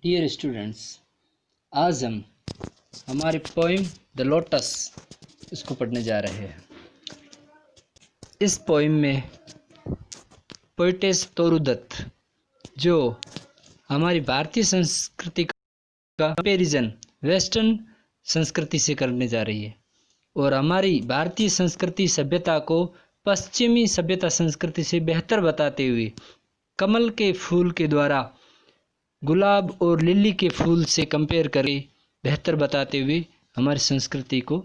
Dear students, आज हम हमारी पोइम द लोटस इसको पढ़ने जा रहे हैं। इस पोइम में पोइटेस तोरुदत्त जो हमारी भारतीय संस्कृति का कंपेरिजन वेस्टर्न संस्कृति से करने जा रही है और हमारी भारतीय संस्कृति सभ्यता को पश्चिमी सभ्यता संस्कृति से बेहतर बताते हुए कमल के फूल के द्वारा गुलाब और लिली के फूल से कंपेयर करके बेहतर बताते हुए हमारी संस्कृति को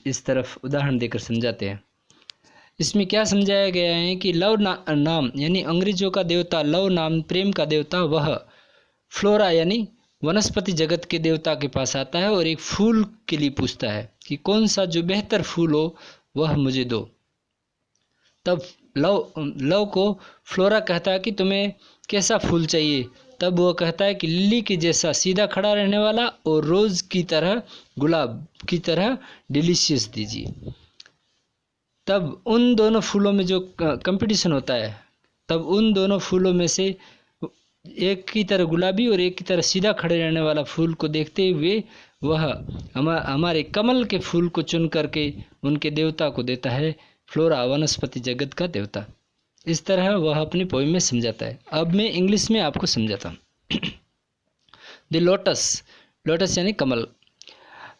इस तरफ उदाहरण देकर समझाते हैं। इसमें क्या समझाया गया है कि लव नाम यानी अंग्रेजों का देवता लव नाम प्रेम का देवता वह फ्लोरा यानी वनस्पति जगत के देवता के पास आता है और एक फूल के लिए पूछता है कि कौन सा जो बेहतर फूल हो वह मुझे दो। तब लव को फ्लोरा कहता है कि तुम्हें कैसा फूल चाहिए। तब वो कहता है कि लिली के जैसा सीधा खड़ा रहने वाला और रोज़ की तरह गुलाब की तरह डिलीशियस दीजिए। तब उन दोनों फूलों में जो कंपटीशन होता है तब उन दोनों फूलों में से एक की तरह गुलाबी और एक की तरह सीधा खड़े रहने वाला फूल को देखते हुए वह हमारे कमल के फूल को चुन करके उनके देवता को देता है, फ्लोरा वनस्पति जगत का देवता। इस तरह वह अपनी पोइम में समझाता है। अब मैं इंग्लिश में आपको समझाता हूँ। द लोटस, लोटस यानी कमल।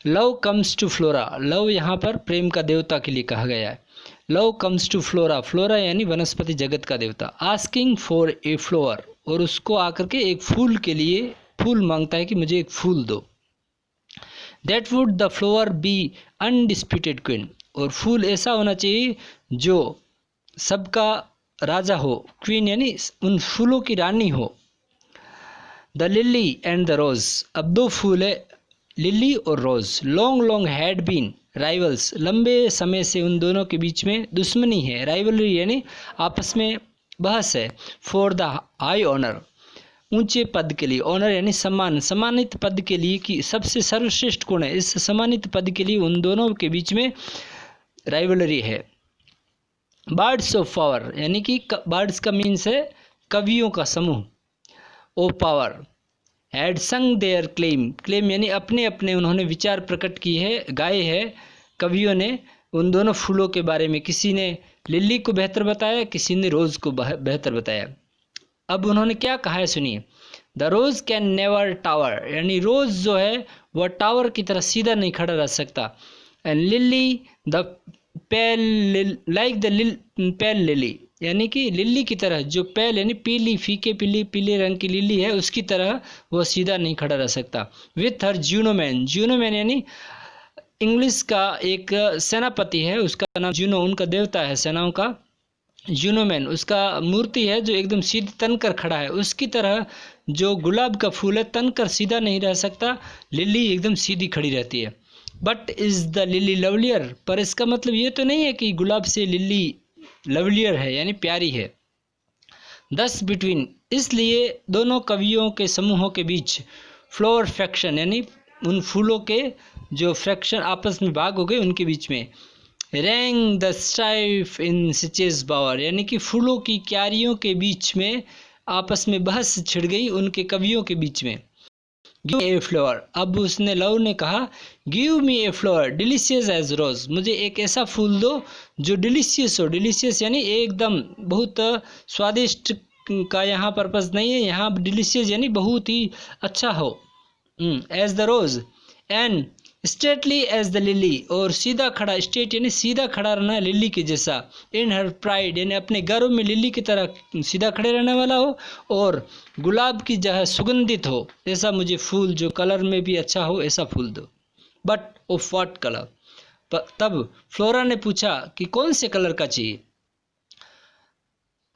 Love comes to Flora, love यहाँ पर प्रेम का देवता के लिए कहा गया है। Love comes to flora, flora यानी वनस्पति जगत का देवता। आस्किंग फॉर ए फ्लोअर, और उसको आकर के एक फूल के लिए फूल मांगता है कि मुझे एक फूल दो। That would the flower be undisputed queen, और फूल ऐसा होना चाहिए जो सबका राजा हो, क्वीन यानी उन फूलों की रानी हो। The lily and the rose, अब दो फूल है लिली और rose. Long long had been rivals, लंबे समय से उन दोनों के बीच में दुश्मनी है। राइवलरी यानी आपस में बहस है। फॉर द हाई ऑनर, ऊंचे पद के लिए। ऑनर यानी सम्मान, सम्मानित पद के लिए कि सबसे सर्वश्रेष्ठ कौन है, इस सम्मानित पद के लिए उन दोनों के बीच में राइवलरी है। बर्ड्स ऑफ पावर, यानी कि बर्ड्स का मीन्स है कवियों का समूह। ओ पावर हैड संग देयर क्लेम, क्लेम यानी अपने अपने उन्होंने विचार प्रकट किए हैं, गाए हैं कवियों ने उन दोनों फूलों के बारे में। किसी ने लिली को बेहतर बताया, किसी ने रोज़ को बेहतर बताया। अब उन्होंने क्या कहा है सुनिए। The rose can never tower, यानी रोज़ जो है वह टावर की तरह सीधा नहीं खड़ा रह सकता। And lily the pale like the pale lily, यानी कि लिली की तरह जो पेल यानी पीली फीके पीले रंग की लिली है उसकी तरह वो सीधा नहीं खड़ा रह सकता। विथ हर ज्यूनोमैन, ज्यूनोमैन यानी इंग्लिश का एक सेनापति है, उसका नाम ज्यूनो, उनका देवता है सेनाओं का। ज्यूनोमैन उसका मूर्ति है जो एकदम सीधी तनकर खड़ा है, उसकी तरह जो गुलाब का फूल है तनकर सीधा नहीं रह सकता, लिली एकदम सीधी खड़ी रहती है। But is the lily lovelier, पर इसका मतलब ये तो नहीं है कि गुलाब से लिली लवलियर है यानी प्यारी है। दस बिटवीन, इसलिए दोनों कवियों के समूहों के बीच फ्लोर फ्रैक्शन यानी उन फूलों के जो फ्रैक्शन आपस में भाग हो गए उनके बीच में। रैंग द स्ट्राइफ इन सिचेस बावर, यानी कि फूलों की क्यारियों के बीच में आपस में बहस छिड़ गई उनके कवियों के बीच में। गिव ए फ्लावर, अब उसने लव ने कहा give me a flower delicious as rose, मुझे एक ऐसा फूल दो जो डिलीशियस हो। डिलीशियस यानी एकदम बहुत स्वादिष्ट का यहाँ पर्पस नहीं है, यहाँ डिलीशियस यानी बहुत ही अच्छा हो। As the rose and straightly as the lily, और सीधा खड़ा, स्ट्रेट यानी सीधा खड़ा रहना लिली के जैसा। इन हर प्राइड यानी अपने गर्व में लिली की तरह सीधा खड़े रहने वाला हो और गुलाब की जगह सुगंधित हो, ऐसा मुझे फूल जो कलर में भी अच्छा हो ऐसा फूल दो। बट ऑफ व्हाट कलर, तब फ्लोरा ने पूछा कि कौन से कलर का चाहिए,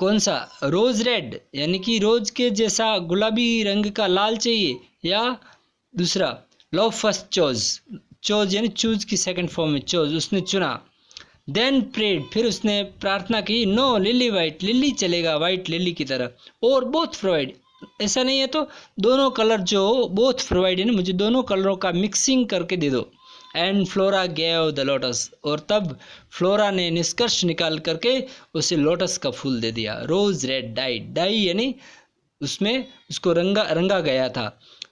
कौन सा, रोज रेड यानी कि रोज के जैसा गुलाबी रंग का लाल चाहिए या दूसरा। लव फर्स्ट चोज, चोज यानी चूज की सेकंड फॉर्म में चोज, उसने चुना। देन प्रेड, फिर उसने प्रार्थना की नो लिली वाइट, लिली चलेगा वाइट लिली की तरह। और बोथ प्रोवाइड, ऐसा नहीं है तो दोनों कलर जो बोथ प्रोवाइड यानी मुझे दोनों कलरों का मिक्सिंग करके दे दो। And flora gave the lotus, और तब फ्लोरा ने निष्कर्ष निकाल करके उसे लोटस का फूल दे दिया। रोज रेड डाई, डाई यानी उसमें उसको रंगा गया था।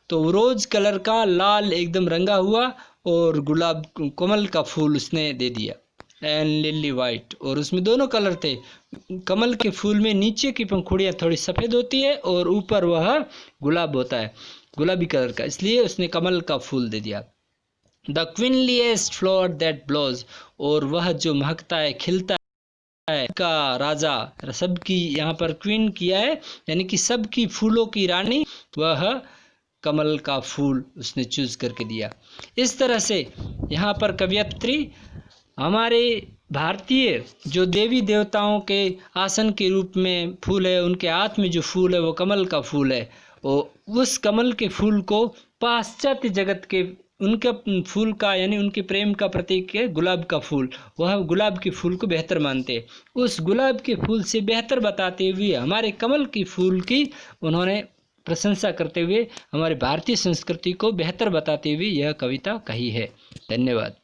तो रोज़ कलर का लाल एकदम रंगा हुआ और गुलाब कमल का फूल उसने दे दिया। एंड लिली वाइट, और उसमें दोनों कलर थे। कमल के फूल में नीचे की पंखुड़ियाँ थोड़ी सफ़ेद होती है और ऊपर वह गुलाब होता है, गुलाबी कलर का, इसलिए उसने कमल का फूल दे दिया। द क्वीनलीएस्ट फ्लावर दैट ब्लोज, और वह जो महकता है, खिलता है, का राजा, सबकी यहाँ पर क्वीन किया है, यानी कि सबकी फूलों की रानी, वह कमल का फूल उसने चूज करके दिया। इस तरह से यहाँ पर कवयित्री हमारे भारतीय जो देवी देवताओं के आसन के रूप में फूल है, उनके हाथ में जो फूल है वो कमल का फूल है, और उस कमल के फूल को पाश्चात्य जगत के उनके फूल का, यानी उनके प्रेम का प्रतीक है गुलाब का फूल, वह गुलाब के फूल को बेहतर मानते हैं। उस गुलाब के फूल से बेहतर बताते हुए हमारे कमल की फूल की उन्होंने प्रशंसा करते हुए हमारी भारतीय संस्कृति को बेहतर बताते हुए यह कविता कही है। धन्यवाद।